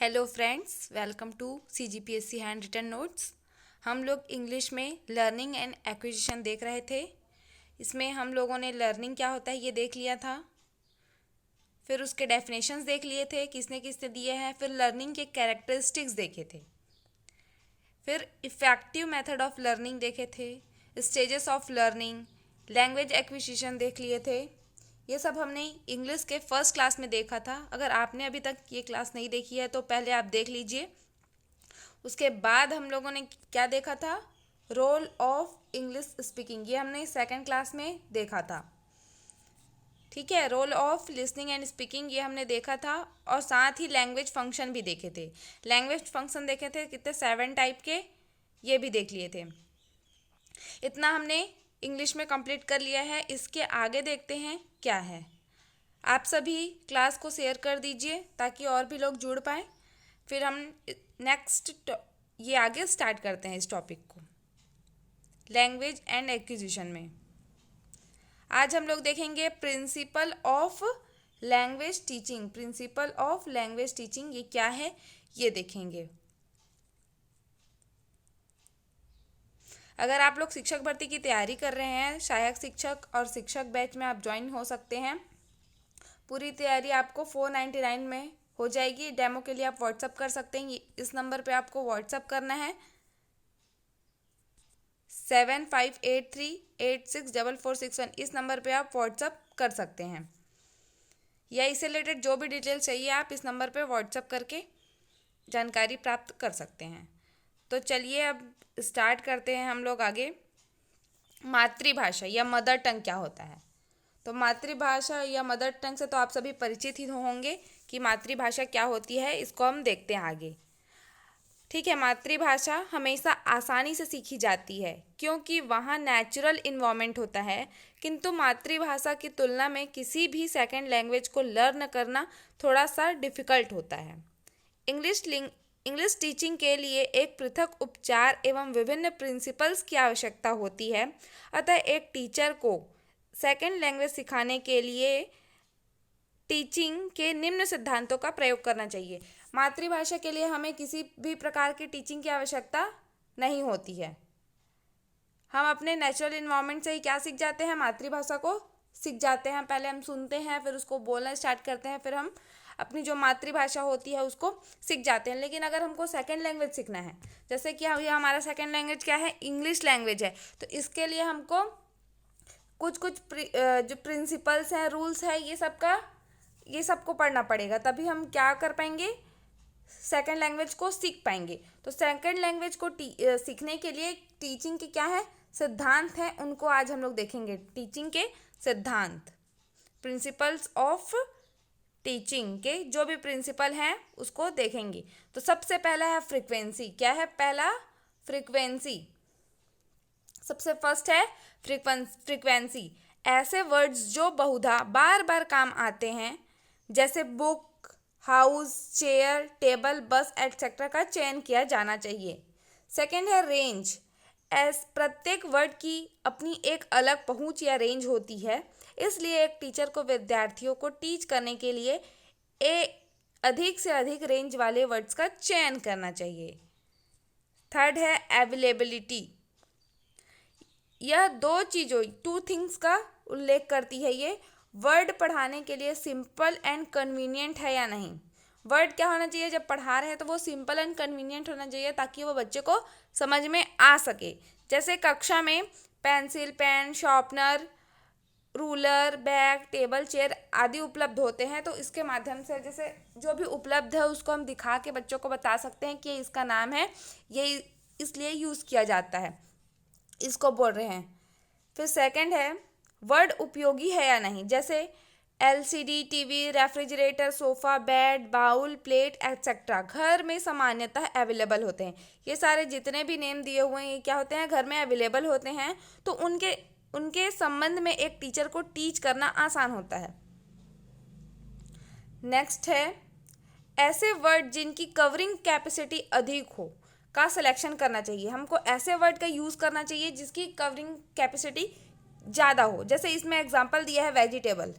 Hello friends, welcome to CGPSC hand written notes. हम लोग English में लर्निंग एंड एक्विजिशन देख रहे थे। इसमें हम लोगों ने लर्निंग क्या होता है ये देख लिया था, फिर उसके डेफिनेशंस देख लिए थे किसने किसने दिए हैं, फिर लर्निंग के कैरेक्टरिस्टिक्स देखे थे, फिर इफ़ेक्टिव मेथड ऑफ लर्निंग देखे थे, stages of learning, language acquisition देख लिए थे। ये सब हमने इंग्लिश के फर्स्ट क्लास में देखा था। अगर आपने अभी तक ये क्लास नहीं देखी है तो पहले आप देख लीजिए। उसके बाद हम लोगों ने क्या देखा था, रोल ऑफ इंग्लिश स्पीकिंग, ये हमने सेकंड क्लास में देखा था। ठीक है, role of listening and speaking ये हमने देखा था, और साथ ही लैंग्वेज फंक्शन भी देखे थे। लैंग्वेज फंक्शन देखे थे कितने, 7 टाइप के, ये भी देख लिए थे। इतना हमने इंग्लिश में कंप्लीट कर लिया है। इसके आगे देखते हैं क्या है। आप सभी क्लास को शेयर कर दीजिए ताकि और भी लोग जुड़ पाएँ। फिर हम नेक्स्ट ये आगे स्टार्ट करते हैं इस टॉपिक को, लैंग्वेज एंड एक्विजिशन में। आज हम लोग देखेंगे principle of language teaching. Principle of language teaching ये क्या है ये देखेंगे। अगर आप लोग शिक्षक भर्ती की तैयारी कर रहे हैं, सहायक शिक्षक और शिक्षक बैच में आप ज्वाइन हो सकते हैं। पूरी तैयारी आपको 499 में हो जाएगी। डेमो के लिए आप व्हाट्सअप कर सकते हैं। इस नंबर पे आपको व्हाट्सअप करना है 7583864461। इस नंबर पे आप व्हाट्सअप कर सकते हैं, या इससे रिलेटेड जो भी डिटेल चाहिए आप इस नंबर पे व्हाट्सअप करके जानकारी प्राप्त कर सकते हैं। तो चलिए अब स्टार्ट करते हैं हम लोग आगे। मातृभाषा या मदर टंग क्या होता है। तो मातृभाषा या मदर टंग से तो आप सभी परिचित ही होंगे कि मातृभाषा क्या होती है। इसको हम देखते हैं आगे। ठीक है, मातृभाषा हमेशा आसानी से सीखी जाती है क्योंकि वहाँ नेचुरल इन्वायरमेंट होता है, किंतु मातृभाषा की तुलना में किसी भी सेकंड लैंग्वेज को लर्न करना थोड़ा सा डिफ़िकल्ट होता है। इंग्लिश टीचिंग के लिए एक पृथक उपचार एवं विभिन्न प्रिंसिपल्स की आवश्यकता होती है। अतः एक टीचर को सेकंड लैंग्वेज सिखाने के लिए टीचिंग के निम्न सिद्धांतों का प्रयोग करना चाहिए। मातृभाषा के लिए हमें किसी भी प्रकार की टीचिंग की आवश्यकता नहीं होती है। हम अपने नेचुरल इन्वायरमेंट से ही क्या सीख जाते हैं, मातृभाषा को सीख जाते हैं। पहले हम सुनते हैं, फिर उसको बोलना स्टार्ट करते हैं, फिर हम अपनी जो मातृभाषा होती है उसको सीख जाते हैं। लेकिन अगर हमको सेकेंड लैंग्वेज सीखना है, जैसे कि ये हमारा सेकेंड लैंग्वेज क्या है, इंग्लिश लैंग्वेज है, तो इसके लिए हमको कुछ जो प्रिंसिपल्स हैं, रूल्स है, ये सबको पढ़ना पड़ेगा। तभी हम क्या कर पाएंगे, सेकेंड लैंग्वेज को सीख पाएंगे। तो सेकेंड लैंग्वेज को सीखने के लिए टीचिंग के क्या है, सिद्धांत हैं, उनको आज हम लोग देखेंगे। टीचिंग के सिद्धांत, प्रिंसिपल्स ऑफ टीचिंग के जो भी प्रिंसिपल हैं उसको देखेंगे। तो सबसे पहला है फ्रीक्वेंसी। क्या है पहला, फ्रीक्वेंसी। सबसे फर्स्ट है फ्रीक्वेंसी। ऐसे वर्ड्स जो बहुधा बार बार काम आते हैं, जैसे बुक, हाउस, चेयर, टेबल, बस एटसेट्रा का चयन किया जाना चाहिए। सेकेंड है रेंज। प्रत्येक वर्ड की अपनी एक अलग पहुंच या रेंज होती है, इसलिए एक टीचर को विद्यार्थियों को टीच करने के लिए अधिक से अधिक रेंज वाले वर्ड्स का चयन करना चाहिए। थर्ड है अवेलेबिलिटी। यह टू थिंग्स का उल्लेख करती है। ये वर्ड पढ़ाने के लिए सिंपल एंड कन्वीनियंट है या नहीं। वर्ड क्या होना चाहिए, जब पढ़ा रहे हैं तो वो सिंपल एंड कन्वीनियंट होना चाहिए ताकि वो बच्चे को समझ में आ सके। जैसे कक्षा में pencil, pen, sharpener, ruler, bag, table, chair आदि उपलब्ध होते हैं, तो इसके माध्यम से जैसे जो भी उपलब्ध है उसको हम दिखा के बच्चों को बता सकते हैं कि इसका नाम है, ये इसलिए यूज़ किया जाता है, इसको बोल रहे हैं। फिर सेकंड है वर्ड उपयोगी है या नहीं। जैसे LCD, TV, refrigerator, sofa, bed, bowl, plate etcetera घर में सामान्यतः अवेलेबल होते हैं। ये सारे जितने भी नेम दिए हुए हैं ये क्या होते हैं, घर में अवेलेबल होते हैं, तो उनके संबंध में एक टीचर को टीच करना आसान होता है। नेक्स्ट है ऐसे वर्ड जिनकी कवरिंग कैपेसिटी अधिक हो का सिलेक्शन करना चाहिए। हमको ऐसे वर्ड का यूज़ करना चाहिए जिसकी कवरिंग कैपेसिटी ज़्यादा हो। जैसे इसमें एग्जांपल दिया है वेजिटेबल।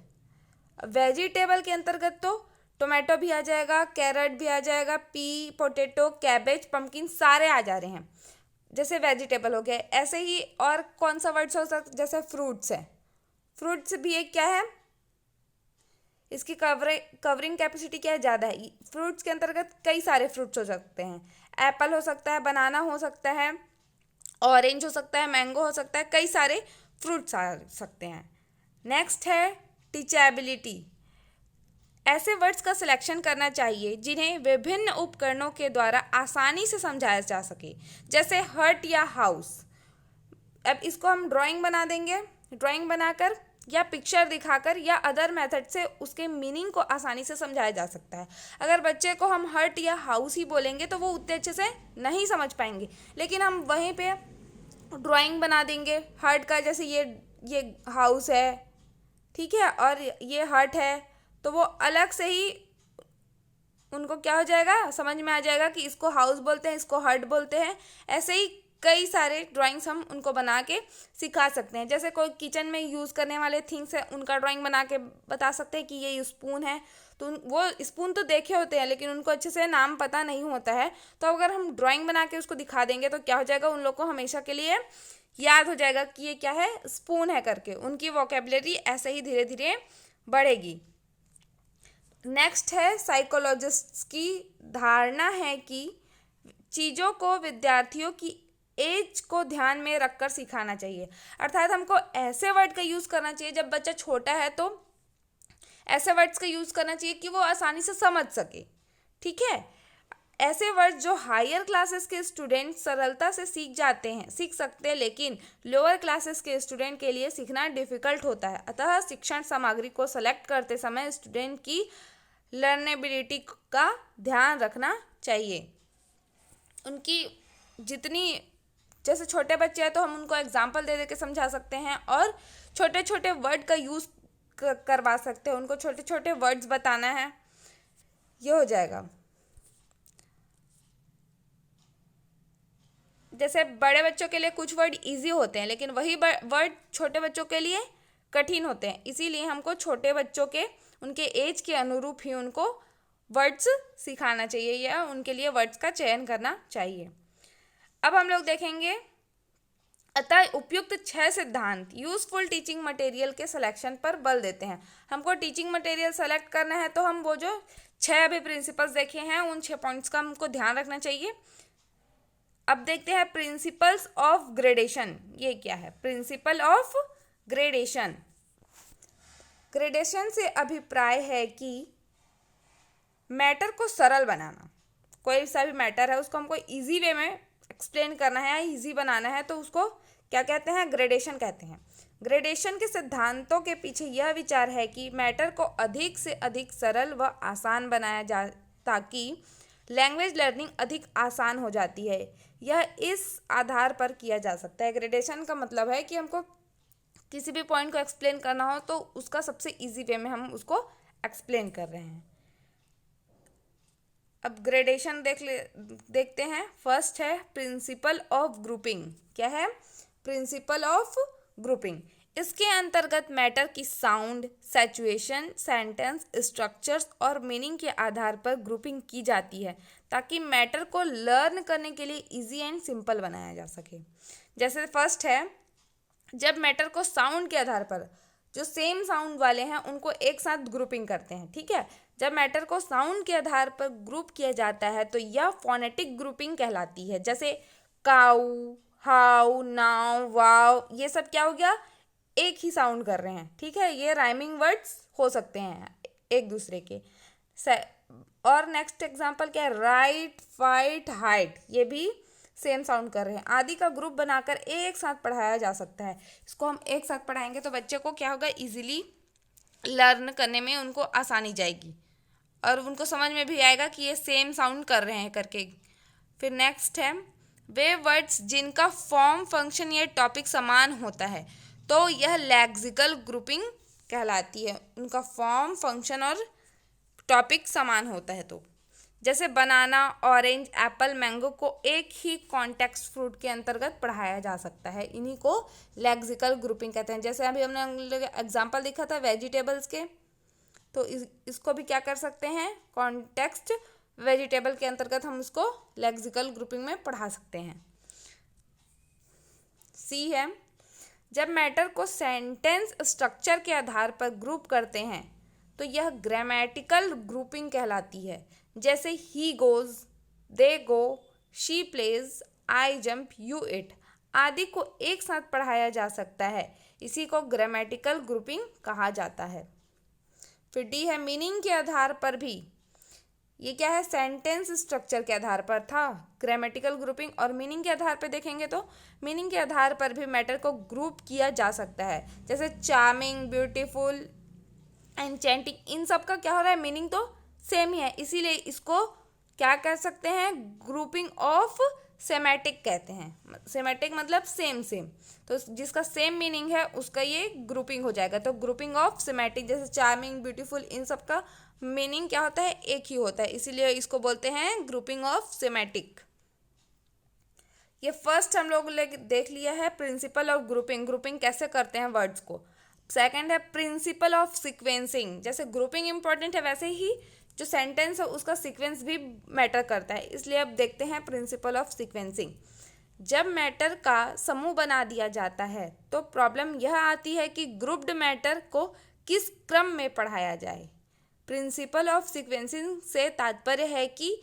वेजिटेबल के अंतर्गत तो टोमेटो भी आ जाएगा, कैरेट भी आ जाएगा, पी, पोटैटो, कैबेज, पम्पकिन सारे आ जा रहे हैं, जैसे वेजिटेबल हो गए। ऐसे ही और कौन सा वर्ड्स हो सकता, जैसे फ्रूट्स है, फ्रूट्स भी एक क्या है, इसकी कवरिंग कैपेसिटी क्या है, ज़्यादा है। फ्रूट्स के अंतर्गत कई सारे फ्रूट्स हो सकते हैं, एप्पल हो सकता है, बनाना हो सकता है, ऑरेंज हो सकता है, मैंगो हो सकता है, कई सारे फ्रूट्स आ सकते हैं। नेक्स्ट है टीचेबिलिटी। ऐसे वर्ड्स का सिलेक्शन करना चाहिए जिन्हें विभिन्न उपकरणों के द्वारा आसानी से समझाया जा सके, जैसे हट या हाउस। अब इसको हम ड्राइंग बना देंगे, ड्राइंग बनाकर या पिक्चर दिखाकर या अदर मेथड से उसके मीनिंग को आसानी से समझाया जा सकता है। अगर बच्चे को हम हट या हाउस ही बोलेंगे तो वो उतने अच्छे से नहीं समझ पाएंगे, लेकिन हम वहीं पे ड्राइंग बना देंगे हट का, जैसे ये हाउस है, ठीक है, और ये हट है, तो वो अलग से ही उनको क्या हो जाएगा, समझ में आ जाएगा कि इसको हाउस बोलते हैं, इसको हट बोलते हैं। ऐसे ही कई सारे ड्राइंग्स हम उनको बना के सिखा सकते हैं। जैसे कोई किचन में यूज़ करने वाले थिंग्स है, उनका ड्राइंग बना के बता सकते हैं कि ये स्पून है, तो वो स्पून तो देखे होते हैं लेकिन उनको अच्छे से नाम पता नहीं होता है, तो अगर हम ड्राइंग बना के उसको दिखा देंगे तो क्या हो जाएगा, उन लोग को हमेशा के लिए याद हो जाएगा कि ये क्या है, स्पून है करके। उनकी वोकेबलरी ऐसे ही धीरे धीरे बढ़ेगी। नेक्स्ट है साइकोलॉजिस्ट्स की धारणा है कि चीज़ों को विद्यार्थियों की एज को ध्यान में रखकर सिखाना चाहिए। अर्थात हमको ऐसे वर्ड का यूज़ करना चाहिए, जब बच्चा छोटा है तो ऐसे वर्ड्स का यूज़ करना चाहिए कि वो आसानी से समझ सके, ठीक है। ऐसे वर्ड जो हायर क्लासेस के स्टूडेंट सरलता से सीख सकते हैं, लेकिन लोअर क्लासेस के स्टूडेंट के लिए सीखना डिफ़िकल्ट होता है। अतः शिक्षण सामग्री को सेलेक्ट करते समय स्टूडेंट की लर्नेबिलिटी का ध्यान रखना चाहिए। उनकी जितनी, जैसे छोटे बच्चे हैं तो हम उनको एग्जाम्पल दे के समझा सकते हैं और छोटे छोटे वर्ड का यूज़ करवा सकते हैं, उनको छोटे छोटे वर्ड्स बताना है, ये हो जाएगा। जैसे बड़े बच्चों के लिए कुछ वर्ड इजी होते हैं, लेकिन वही वर्ड छोटे बच्चों के लिए कठिन होते हैं, इसीलिए हमको छोटे बच्चों के उनके एज के अनुरूप ही उनको वर्ड्स सिखाना चाहिए या उनके लिए वर्ड्स का चयन करना चाहिए। अब हम लोग देखेंगे अतः उपयुक्त 6 सिद्धांत यूजफुल टीचिंग मटेरियल के सिलेक्शन पर बल देते हैं। हमको टीचिंग मटेरियल सेलेक्ट करना है तो हम वो जो 6 अभी प्रिंसिपल्स देखे हैं उन 6 पॉइंट्स का हमको ध्यान रखना चाहिए। अब देखते हैं प्रिंसिपल्स ऑफ ग्रेडेशन। ये क्या है, प्रिंसिपल ऑफ ग्रेडेशन। ग्रेडेशन से अभिप्राय है कि मैटर को सरल बनाना। कोई सा भी मैटर है उसको हमको इजी वे में एक्सप्लेन करना है या इजी बनाना है तो उसको क्या कहते हैं, ग्रेडेशन कहते हैं। ग्रेडेशन के सिद्धांतों के पीछे यह विचार है कि मैटर को अधिक से अधिक सरल व आसान बनाया जाए ताकि लैंग्वेज लर्निंग अधिक आसान हो जाती है। यह इस आधार पर किया जा सकता है। ग्रेडेशन का मतलब है कि हमको किसी भी पॉइंट को एक्सप्लेन करना हो तो उसका सबसे इजी वे में हम उसको एक्सप्लेन कर रहे हैं। अब ग्रेडेशन देखते हैं। फर्स्ट है प्रिंसिपल ऑफ ग्रुपिंग। क्या है, प्रिंसिपल ऑफ ग्रुपिंग। इसके अंतर्गत मैटर की साउंड, सैचुएशन, सेंटेंस स्ट्रक्चर्स और मीनिंग के आधार पर ग्रुपिंग की जाती है ताकि मैटर को लर्न करने के लिए इजी एंड सिंपल बनाया जा सके। जैसे फर्स्ट है, जब मैटर को साउंड के आधार पर, जो सेम साउंड वाले हैं उनको एक साथ ग्रुपिंग करते हैं, ठीक है। जब मैटर को साउंड के आधार पर ग्रुप किया जाता है तो यह फोनेटिक ग्रुपिंग कहलाती है। जैसे काऊ, हाउ, नाउ, वाव, ये सब क्या हो गया, एक ही साउंड कर रहे हैं, ठीक है। ये राइमिंग वर्ड्स हो सकते हैं एक दूसरे के। और नेक्स्ट एग्जांपल क्या है, राइट, फाइट, हाइट, ये भी सेम साउंड कर रहे हैं। आदि का ग्रुप बनाकर एक साथ पढ़ाया जा सकता है। इसको हम एक साथ पढ़ाएंगे तो बच्चे को क्या होगा, इजीली लर्न करने में उनको आसानी जाएगी और उनको समझ में भी आएगा कि ये सेम साउंड कर रहे हैं करके। फिर नेक्स्ट है, वे वर्ड्स जिनका फॉर्म, फंक्शन या टॉपिक समान होता है तो यह लेक्सिकल ग्रुपिंग कहलाती है। उनका फॉर्म, फंक्शन और टॉपिक समान होता है तो। जैसे बनाना, ऑरेंज, एप्पल, मैंगो को एक ही कॉन्टेक्स्ट फ्रूट के अंतर्गत पढ़ाया जा सकता है। इन्हीं को लेक्सिकल ग्रुपिंग कहते हैं। जैसे अभी हमने एग्जांपल देखा था वेजिटेबल्स के, तो इसको भी क्या कर सकते हैं, कॉन्टेक्स्ट वेजिटेबल के अंतर्गत हम इसको लेक्सिकल ग्रुपिंग में पढ़ा सकते हैं। सी है, जब मैटर को सेंटेंस स्ट्रक्चर के आधार पर ग्रुप करते हैं तो यह ग्रामेटिकल ग्रुपिंग कहलाती है। जैसे he goes, they go, she plays, I jump, you it आदि को एक साथ पढ़ाया जा सकता है, इसी को ग्रामेटिकल ग्रुपिंग कहा जाता है। फिर डी है, मीनिंग के आधार पर भी, ये क्या है, सेंटेंस स्ट्रक्चर के आधार पर था ग्रामेटिकल ग्रुपिंग, और मीनिंग के आधार पर देखेंगे तो मीनिंग के आधार पर भी मैटर को ग्रुप किया जा सकता है। जैसे चार्मिंग, ब्यूटीफुल, एन्चेंटिंग, इन सब का क्या हो रहा है, मीनिंग तो सेम ही है, इसीलिए इसको क्या कह सकते हैं, ग्रुपिंग ऑफ सेमेटिक कहते हैं। सेमेटिक मतलब सेम सेम, तो जिसका सेम मीनिंग है उसका ये ग्रुपिंग हो जाएगा। तो ग्रुपिंग ऑफ सेमेटिक, जैसे चार्मिंग, ब्यूटीफुल, इन सब का मीनिंग क्या होता है, एक ही होता है, इसीलिए इसको बोलते हैं ग्रुपिंग ऑफ सेमेटिक। ये फर्स्ट हम लोग देख लिया है प्रिंसिपल ऑफ ग्रुपिंग, ग्रुपिंग कैसे करते हैं वर्ड्स को। सेकंड है प्रिंसिपल ऑफ सीक्वेंसिंग, जैसे ग्रुपिंग इंपॉर्टेंट है वैसे ही जो सेंटेंस है उसका सीक्वेंस भी मैटर करता है, इसलिए अब देखते हैं प्रिंसिपल ऑफ सीक्वेंसिंग। जब मैटर का समूह बना दिया जाता है तो प्रॉब्लम यह आती है कि ग्रुप्ड मैटर को किस क्रम में पढ़ाया जाए। प्रिंसिपल ऑफ सीक्वेंसिंग से तात्पर्य है कि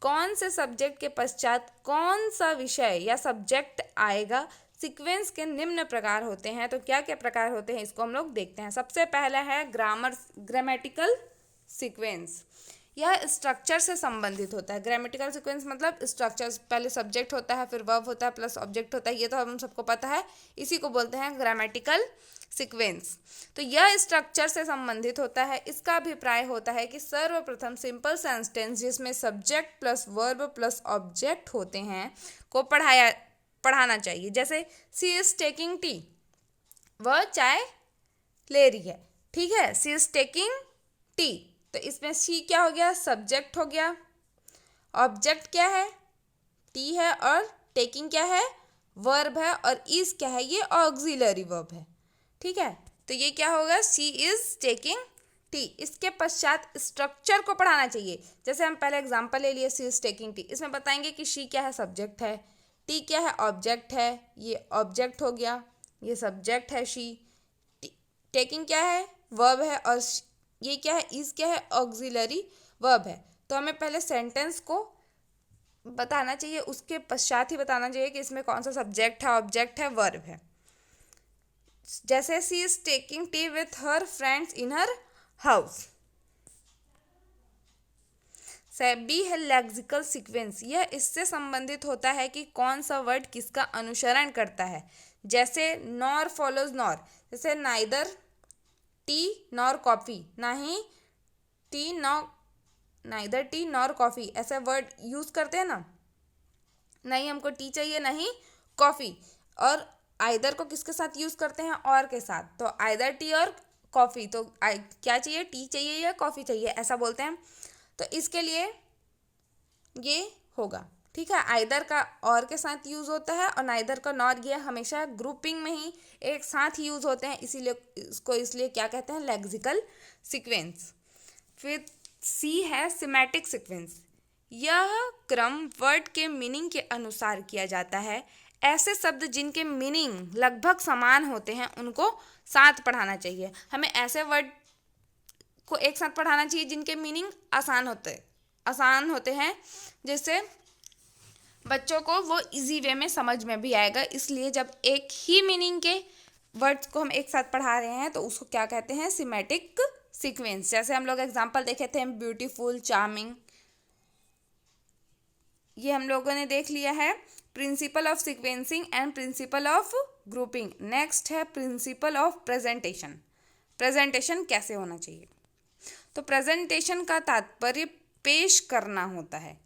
कौन से सब्जेक्ट के पश्चात कौन सा विषय या सब्जेक्ट आएगा। सीक्वेंस के निम्न प्रकार होते हैं, तो क्या क्या प्रकार होते हैं इसको हम लोग देखते हैं। सबसे पहला है ग्रामेटिकल सीक्वेंस, यह स्ट्रक्चर से संबंधित होता है। ग्रामेटिकल सीक्वेंस मतलब स्ट्रक्चर, पहले सब्जेक्ट होता है, फिर वर्ब होता है, प्लस ऑब्जेक्ट होता है, ये तो हम सबको पता है, इसी को बोलते हैं ग्रामेटिकल सीक्वेंस। तो यह स्ट्रक्चर से संबंधित होता है। इसका अभिप्राय होता है कि सर्वप्रथम सिंपल सेंटेंस जिसमें subject plus verb plus object होते हैं को पढ़ाना चाहिए। जैसे सी इज टेकिंग टी, वह चाय ले रही है, ठीक है, सी इज टेकिंग टी, तो इसमें सी क्या हो गया, सब्जेक्ट हो गया, ऑब्जेक्ट क्या है, टी है, और टेकिंग क्या है, वर्ब है, और इज क्या है, ये ऑक्सिलरी वर्ब है, ठीक है। तो ये क्या होगा, सी इज टेकिंग टी। इसके पश्चात स्ट्रक्चर को पढ़ाना चाहिए। जैसे हम पहले एग्जांपल ले लिए, सी इज टेकिंग टी, इसमें बताएंगे कि शी क्या है, सब्जेक्ट है, टी क्या है, ऑब्जेक्ट है, ये ऑब्जेक्ट हो गया, ये सब्जेक्ट है शी, टेकिंग क्या है, वर्ब है, और ये क्या है, इज क्या है, ऑक्सिलरी वर्ब है। तो हमें पहले सेंटेंस को बताना चाहिए, उसके पश्चात ही बताना चाहिए कि इसमें कौन सा सब्जेक्ट है, ऑब्जेक्ट है, वर्ब है। जैसे she is taking tea with her friends in her house. B है लेक्सिकल सीक्वेंस, यह इससे संबंधित होता है कि कौन सा वर्ड किसका अनुसरण करता है। जैसे नॉर फॉलोज नॉर, जैसे नाइदर टी नॉर कॉफ़ी, ना ही tea neither tea nor coffee, ऐसे वर्ड यूज़ करते हैं ना, नहीं हमको टी चाहिए नहीं कॉफ़ी, और आइदर को किसके साथ यूज़ करते हैं, और के साथ, तो आइदर टी और कॉफ़ी, तो क्या चाहिए, टी चाहिए या कॉफ़ी चाहिए, ऐसा बोलते हैं। तो इसके लिए ये होगा, ठीक है, आइदर का और के साथ यूज़ होता है, और नाइदर का नॉर, ये हमेशा ग्रुपिंग में ही एक साथ ही यूज़ होते हैं, इसीलिए इसलिए क्या कहते हैं, लेक्सिकल सीक्वेंस। फिर सी है सिमेटिक सीक्वेंस, यह क्रम वर्ड के मीनिंग के अनुसार किया जाता है। ऐसे शब्द जिनके मीनिंग लगभग समान होते हैं उनको साथ पढ़ाना चाहिए। हमें ऐसे वर्ड को एक साथ पढ़ाना चाहिए जिनके मीनिंग आसान होते हैं, जिससे बच्चों को वो इजी वे में समझ में भी आएगा। इसलिए जब एक ही मीनिंग के वर्ड्स को हम एक साथ पढ़ा रहे हैं तो उसको क्या कहते हैं, सिमेटिक सीक्वेंस। जैसे हम लोग एग्जांपल देखे थे, ब्यूटीफुल, चार्मिंग, ये हम लोगों ने देख लिया है principle of sequencing and principle of grouping. Next है प्रिंसिपल ऑफ प्रेजेंटेशन। प्रेजेंटेशन कैसे होना चाहिए, तो प्रेजेंटेशन का तात्पर्य पेश करना होता है।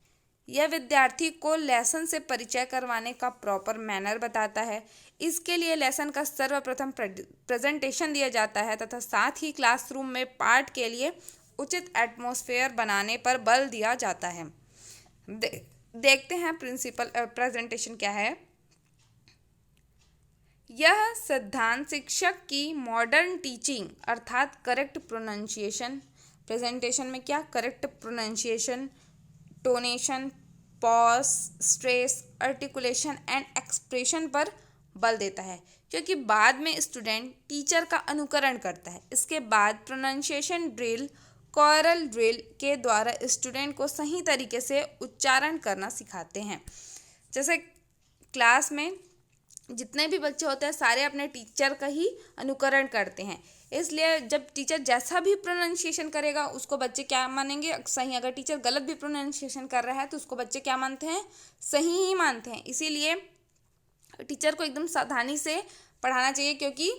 यह विद्यार्थी को लेसन से परिचय करवाने का प्रॉपर मैनर बताता है। इसके लिए लेसन का सर्वप्रथम प्रेजेंटेशन दिया जाता है तथा साथ ही क्लासरूम में पाठ के लिए उचित एटमॉस्फेयर बनाने पर बल दिया जाता है। देखते हैं प्रेजेंटेशन क्या है। यह सिद्धांत शिक्षक की मॉडर्न टीचिंग अर्थात करेक्ट प्रोनाउंसिएशन, प्रेजेंटेशन में क्या correct pronunciation, intonation, pause, stress, articulation and expression पर बल देता है, क्योंकि बाद में स्टूडेंट टीचर का अनुकरण करता है। इसके बाद प्रोनाउंसिएशन ड्रिल, कोरल ड्रिल के द्वारा स्टूडेंट को सही तरीके से उच्चारण करना सिखाते हैं। जैसे क्लास में जितने भी बच्चे होते हैं सारे अपने टीचर का ही अनुकरण करते हैं, इसलिए जब टीचर जैसा भी प्रोनाउंसिएशन करेगा उसको बच्चे क्या मानेंगे, सही। अगर टीचर गलत भी प्रोनाउंसिएशन कर रहा है तो उसको बच्चे क्या मानते हैं, सही ही मानते हैं। इसीलिए टीचर को एकदम सावधानी से पढ़ाना चाहिए, क्योंकि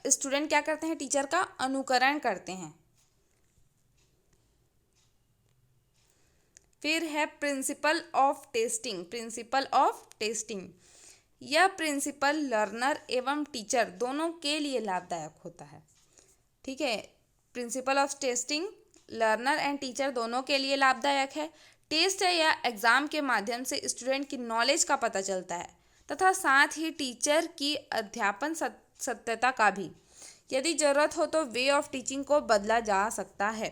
स्टूडेंट क्या करते हैं, टीचर का अनुकरण करते हैं। फिर है principle of testing. Principle of testing, यह प्रिंसिपल लर्नर एवं टीचर दोनों के लिए लाभदायक होता है। ठीक है, principle of testing learner and teacher दोनों के लिए लाभदायक है। टेस्ट है या एग्जाम के माध्यम से स्टूडेंट की नॉलेज का पता चलता है तथा साथ ही टीचर की अध्यापन सत्यता का भी। यदि जरूरत हो तो वे ऑफ टीचिंग को बदला जा सकता है।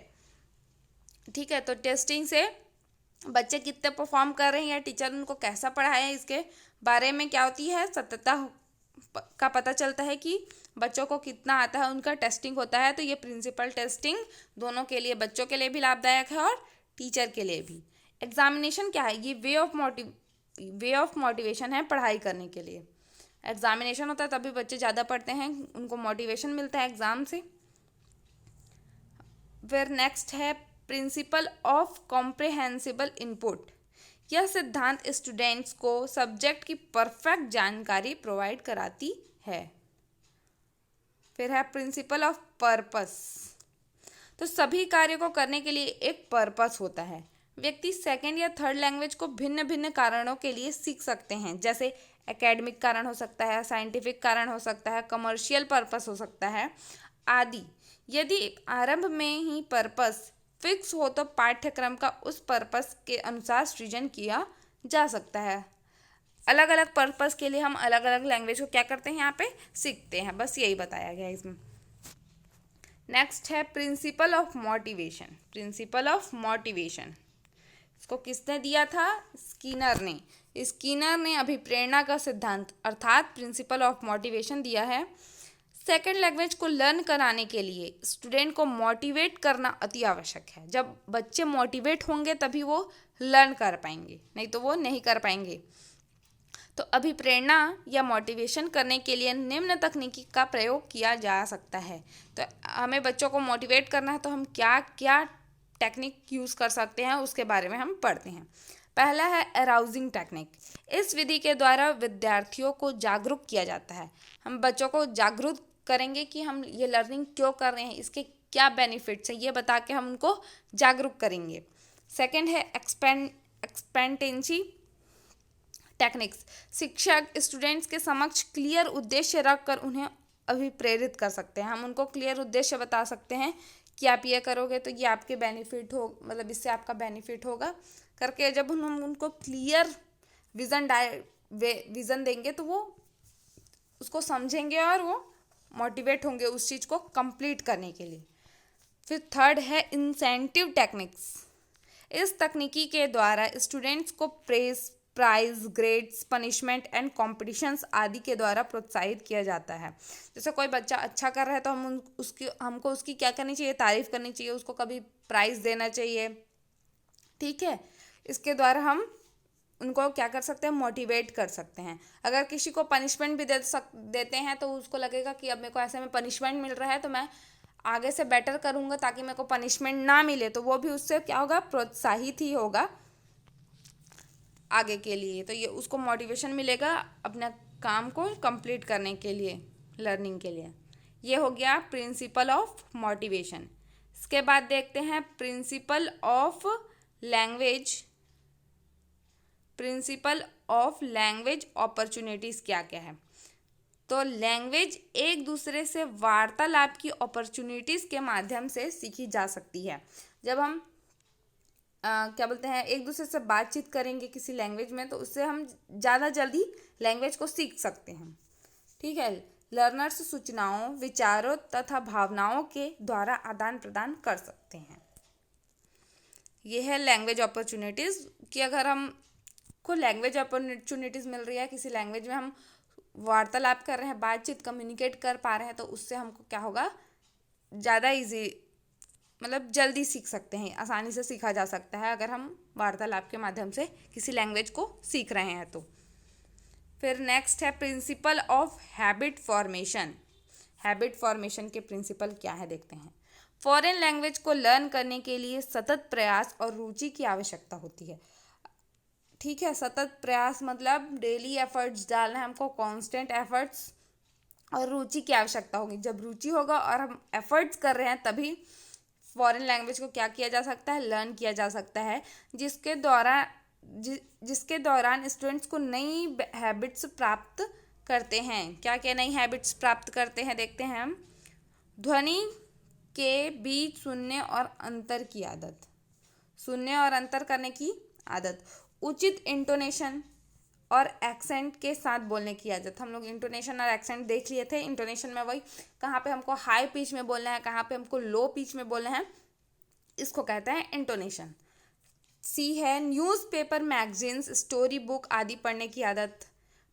ठीक है, तो टेस्टिंग से बच्चे कितने परफॉर्म कर रहे हैं या टीचर उनको कैसा पढ़ाया है इसके बारे में क्या होती है, सत्यता का पता चलता है कि बच्चों को कितना आता है, उनका टेस्टिंग होता है। तो ये प्रिंसिपल टेस्टिंग दोनों के लिए, बच्चों के लिए भी लाभदायक है और टीचर के लिए भी। एग्जामिनेशन क्या है, ये वे ऑफ मोटिवेशन है पढ़ाई करने के लिए। एग्जामिनेशन होता है तभी बच्चे ज़्यादा पढ़ते हैं, उनको मोटिवेशन मिलता है एग्जाम से। फिर नेक्स्ट है प्रिंसिपल ऑफ कॉम्प्रिहेंसिबल इनपुट। यह सिद्धांत स्टूडेंट्स को सब्जेक्ट की परफेक्ट जानकारी प्रोवाइड कराती है। फिर है प्रिंसिपल ऑफ पर्पस। तो सभी कार्य को करने के लिए एक पर्पस होता है। व्यक्ति सेकंड या थर्ड लैंग्वेज को भिन्न भिन्न कारणों के लिए सीख सकते हैं, जैसे एकेडमिक कारण हो सकता है, साइंटिफिक कारण हो सकता है, कमर्शियल पर्पस हो सकता है आदि। यदि आरंभ में ही पर्पस फिक्स हो तो पाठ्यक्रम का उस पर्पस के अनुसार सृजन किया जा सकता है। अलग अलग पर्पस के लिए हम अलग अलग लैंग्वेज को क्या करते हैं, यहाँ पे सीखते हैं, बस यही बताया गया है इसमें। नेक्स्ट है principle of motivation. Principle of motivation इसको किसने दिया था, स्किनर ने। स्किनर ने अभिप्रेरणा का सिद्धांत अर्थात प्रिंसिपल ऑफ मोटिवेशन दिया है। सेकेंड लैंग्वेज को लर्न कराने के लिए स्टूडेंट को मोटिवेट करना अति आवश्यक है। जब बच्चे मोटिवेट होंगे तभी वो लर्न कर पाएंगे, नहीं तो वो नहीं कर पाएंगे। तो अभिप्रेरणा या मोटिवेशन करने के लिए निम्न तकनीकी का प्रयोग किया जा सकता है। तो हमें बच्चों को मोटिवेट करना है तो हम क्या क्या टेक्निक यूज़ कर सकते हैं उसके बारे में हम पढ़ते हैं। पहला है अराउजिंग टेक्निक। इस विधि के द्वारा विद्यार्थियों को जागरूक किया जाता है। हम बच्चों को जागरूक करेंगे कि हम ये लर्निंग क्यों कर रहे हैं, इसके क्या बेनिफिट्स हैं, ये बता के हम उनको जागरूक करेंगे। सेकंड है एक्सपेंटेंसी टेक्निक्स। शिक्षक स्टूडेंट्स के समक्ष क्लियर उद्देश्य रखकर उन्हें अभिप्रेरित कर सकते हैं। हम उनको क्लियर उद्देश्य बता सकते हैं कि आप ये करोगे तो ये आपके बेनिफिट हो, मतलब इससे आपका बेनिफिट होगा करके जब हम उनको क्लियर विज़न देंगे तो वो उसको समझेंगे और वो मोटिवेट होंगे उस चीज़ को कंप्लीट करने के लिए। फिर थर्ड है इंसेंटिव टेक्निक्स। इस तकनीकी के द्वारा स्टूडेंट्स को prize, grades, punishment and competitions आदि के द्वारा प्रोत्साहित किया जाता है। जैसे कोई बच्चा अच्छा कर रहा है तो हमको उसकी क्या करनी चाहिए, तारीफ़ करनी चाहिए, उसको कभी प्राइज़ देना चाहिए। ठीक है, इसके द्वारा हम उनको क्या कर सकते हैं, मोटिवेट कर सकते हैं। अगर किसी को पनिशमेंट भी देते हैं तो उसको लगेगा कि अब मेरे को ऐसे में पनिशमेंट मिल रहा है तो मैं आगे से बेटर करूँगा ताकि मेरे को पनिशमेंट ना मिले, तो वो भी उससे क्या होगा, प्रोत्साहित ही होगा आगे के लिए। तो ये उसको मोटिवेशन मिलेगा अपना काम को कंप्लीट करने के लिए, लर्निंग के लिए। ये हो गया प्रिंसिपल ऑफ मोटिवेशन। इसके बाद देखते हैं principle of language. Principle of language opportunities क्या क्या है। तो लैंग्वेज एक दूसरे से वार्तालाप की अपॉर्चुनिटीज़ के माध्यम से सीखी जा सकती है। जब हम क्या बोलते हैं, एक दूसरे से बातचीत करेंगे किसी लैंग्वेज में तो उससे हम ज़्यादा जल्दी लैंग्वेज को सीख सकते हैं। ठीक है। लर्नर्स सूचनाओं, विचारों तथा भावनाओं के द्वारा आदान प्रदान कर सकते हैं। यह है लैंग्वेज अपॉर्चुनिटीज़ कि अगर हम को लैंग्वेज अपॉर्चुनिटीज़ मिल रही है, किसी लैंग्वेज में हम वार्तालाप कर रहे हैं, बातचीत कम्युनिकेट कर पा रहे हैं, तो उससे हमको क्या होगा, ज़्यादा इजी, मतलब जल्दी सीख सकते हैं, आसानी से सीखा जा सकता है अगर हम वार्तालाप के माध्यम से किसी लैंग्वेज को सीख रहे हैं तो। फिर नेक्स्ट है principle of habit formation. Habit formation के प्रिंसिपल क्या है देखते हैं। फॉरेन लैंग्वेज को लर्न करने के लिए सतत प्रयास और रुचि की आवश्यकता होती है। ठीक है, सतत प्रयास मतलब डेली एफर्ट्स डालना है हमको, कांस्टेंट एफर्ट्स, और रुचि की आवश्यकता होगी। जब रुचि होगा और हम एफर्ट्स कर रहे हैं तभी फॉरेन लैंग्वेज को क्या किया जा सकता है, लर्न किया जा सकता है, जिसके दौरान स्टूडेंट्स को नई हैबिट्स प्राप्त करते हैं। क्या क्या नई हैबिट्स प्राप्त करते हैं देखते हैं हम। ध्वनि के बीच सुनने और अंतर की आदत, सुनने और अंतर करने की आदत, उचित इंटोनेशन और एक्सेंट के साथ बोलने की आदत। हम लोग इंटोनेशन और एक्सेंट देख लिए थे। इंटोनेशन में वही कहाँ पे हमको हाई पिच में बोलना है, कहाँ पे हमको लो पिच में बोलना है, इसको कहते हैं इंटोनेशन। सी है न्यूज़पेपर, मैगजीन्स, स्टोरी बुक आदि पढ़ने की आदत।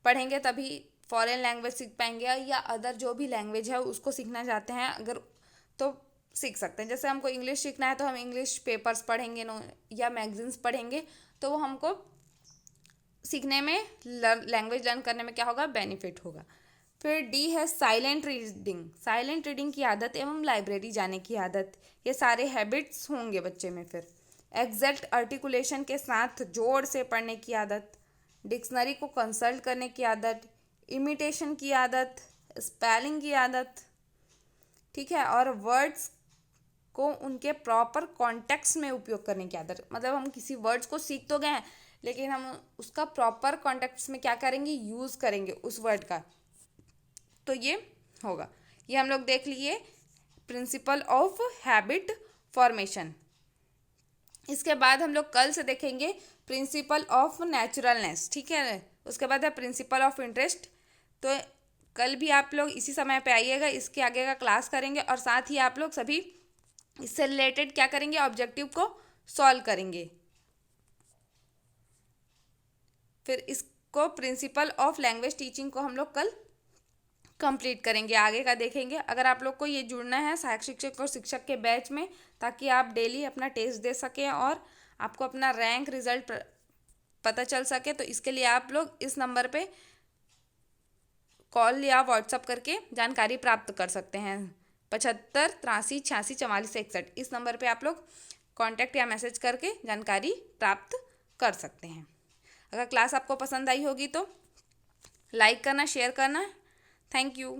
पढ़ेंगे तभी फॉरेन लैंग्वेज सीख पाएंगे, या अदर जो भी लैंग्वेज है उसको सीखना चाहते हैं अगर तो सीख सकते हैं। जैसे हमको इंग्लिश सीखना है तो हम इंग्लिश पेपर्स पढ़ेंगे या मैगजीन्स पढ़ेंगे, तो वो हमको सीखने में, लैंग्वेज लर्न करने में क्या होगा, बेनिफिट होगा। फिर डी है साइलेंट रीडिंग। साइलेंट रीडिंग की आदत एवं लाइब्रेरी जाने की आदत, ये सारे हैबिट्स होंगे बच्चे में। फिर एग्जैक्ट आर्टिकुलेशन के साथ जोर से पढ़ने की आदत, डिक्शनरी को कंसल्ट करने की आदत, इमिटेशन की आदत, स्पेलिंग की आदत, ठीक है, और वर्ड्स को उनके प्रॉपर कॉन्टेक्स्ट में उपयोग करने की आदत। मतलब हम किसी वर्ड्स को सीख तो गए हैं, लेकिन हम उसका प्रॉपर कॉन्टेक्स्ट में क्या करेंगे, यूज़ करेंगे उस वर्ड का, तो ये होगा। ये हम लोग देख लिए प्रिंसिपल ऑफ हैबिट फॉर्मेशन। इसके बाद हम लोग कल से देखेंगे प्रिंसिपल ऑफ नेचुरलनेस, ठीक है। उसके बाद है प्रिंसिपल ऑफ इंटरेस्ट। तो कल भी आप लोग इसी समय पे आइएगा, इसके आगे का क्लास करेंगे, और साथ ही आप लोग सभी इससे रिलेटेड क्या करेंगे, ऑब्जेक्टिव को सॉल्व करेंगे। फिर इसको प्रिंसिपल ऑफ लैंग्वेज टीचिंग को हम लोग कल कंप्लीट करेंगे, आगे का देखेंगे। अगर आप लोग को ये जुड़ना है सहायक शिक्षक और शिक्षक के बैच में, ताकि आप डेली अपना टेस्ट दे सकें और आपको अपना रैंक रिजल्ट पता चल सके, तो इसके लिए आप लोग इस नंबर पे कॉल या व्हाट्सअप करके जानकारी प्राप्त कर सकते हैं। 75 83 86 44 61, इस नंबर पे आप लोग कांटेक्ट या मैसेज करके जानकारी प्राप्त कर सकते हैं। अगर क्लास आपको पसंद आई होगी तो लाइक करना, शेयर करना। Thank you.